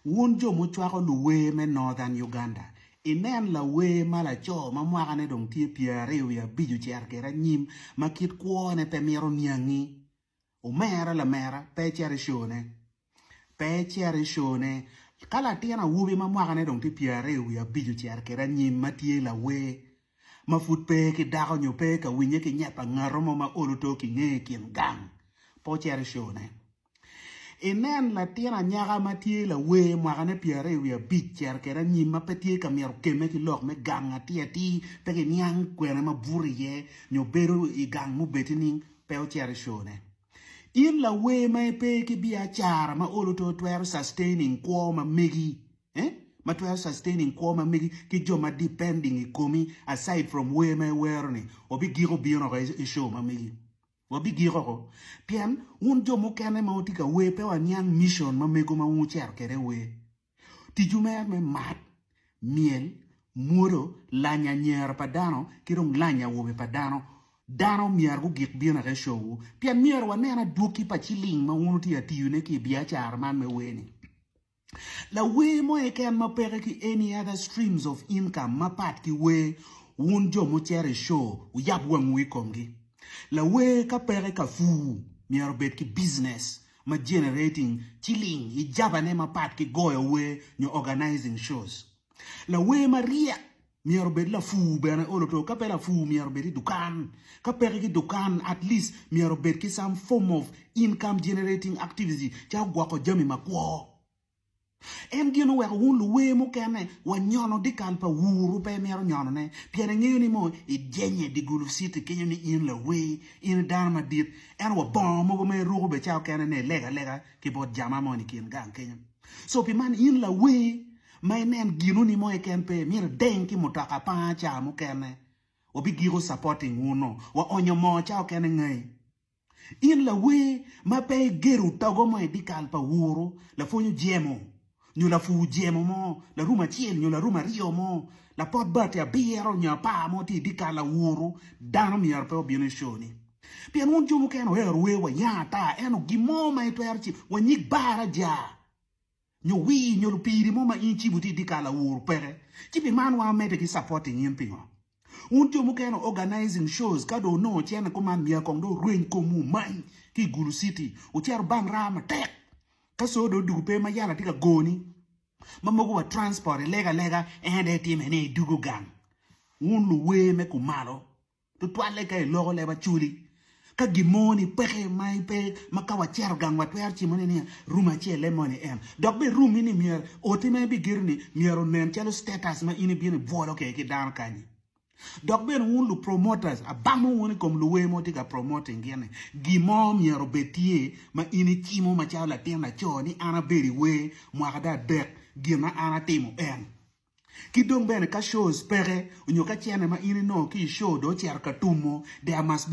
Wun jo muchwako luwe me Northern Uganda. Inen la we mala cho ma mwakane dong tie piare ya biju kera nyim makit kuone pe miro nyangi. Umera la mera pe chere shone. Pe chere shone. Kala tiana wubi ma mwakane dong tie piare ya biju kera nyim matie la we. Ma fut pe ki dako nyo pe ka winye ki nyepa ngaromo ma oluto ki nge kin gang. Po chere shone. Inen la tiana nyaga matie la we mwakane piare ya biju kera nyim ma petie ka miro keme ki lok me gang ati ati peke nyang kwene ma buri ye nyo beru I gang mu betining pe o chere shone. In la we mai pe ki biya chara ma oluto twere sustaining kwa ma megi. Ma twere sustaining kwa ma megi ki jo ma depending I komi aside from we mai were ni. Obi giro biyo ka show ma megi. Obi giro ko. Pian, un jo mo kene ma otika we pe wa nyang mission ma mego ma uncher kere we. Tijume me mat, miel, muro, lanya nyer padano, kirong lanya wobe padano. Dano miar gu gik biyo na show. Pian miar wa nena duki pa chiling ma unuti atiyune ki biya char man me weni. La we mo eken ma pere ki any other streams of income ma pat ki we un jo mo chere show u yap wang we kongi. La we ka pere ka fu miar bet ki business ma generating chilling I jabane ma pat ki go away nyo organizing shows. La we maria miar bet la fu bena oloto ka pere la fu miar bet dukan ka pere ki dukan at least miar bet ki some form of income generating activity cha gwa ko jami makwo. En gino we wun luwe mo kene wa nyono di kalpa wuru pe mero nyono ne piene ngeyo ni mo I jenye di gulu siti kenyo ni in la we in dharma dit en wa bon mo me rugo be chao kene ne lega ki bot jama mo ni kin gang kenyo so pi man in la we may nen gino ni mo ken pe mero den ki mutaka pa cha mo kene obi giro supporting uno wa onyo mo chao kene ngay in la we ma pe geru tago mo di kalpa wuru la fonyo jemo nyo la fu jemo mo, la ruma chiel, nyo la ruma rio mo, la pot bate a biero nyo pa mo ti dika la wuru, dano mi arpe o biene shoni. Pian un jumu keno we wa yata, eno gimo ma ito erchi, wa nyik bara ja. Nyo wi, nyo lupiri mo ma inchi buti dika la wuru pere. Chipi man wa mete ki supporting yin pingo. Un jumu keno organizing shows, kado no chene kuman miya kongdo ruin komu mai, ki Gulu City, uchiar bang rama tek. Kaso do dupe ma yala tika goni. Mamogo wa transport lega ende time ne dugu gang. Un luwe me kumalo. Tutwale ka logo leba chuli. Ka gimoni peke mai pe makawa cher gang wa twer chimone ni ruma che lemoni em. Dok be room ini mier oti me bi girni miero nen chelo status ma ini bi ni volo ke ki dan kani. Dok ben un lu promoters abamo woni kom luwe mo tika promoting gene gimo miero betie ma ini chimo ma chala tena choni ana beri we mwakada dek gima ana timo en kidong ben ka shows pere unyo ka chene ma ini no ki show do cher ka tumo there must be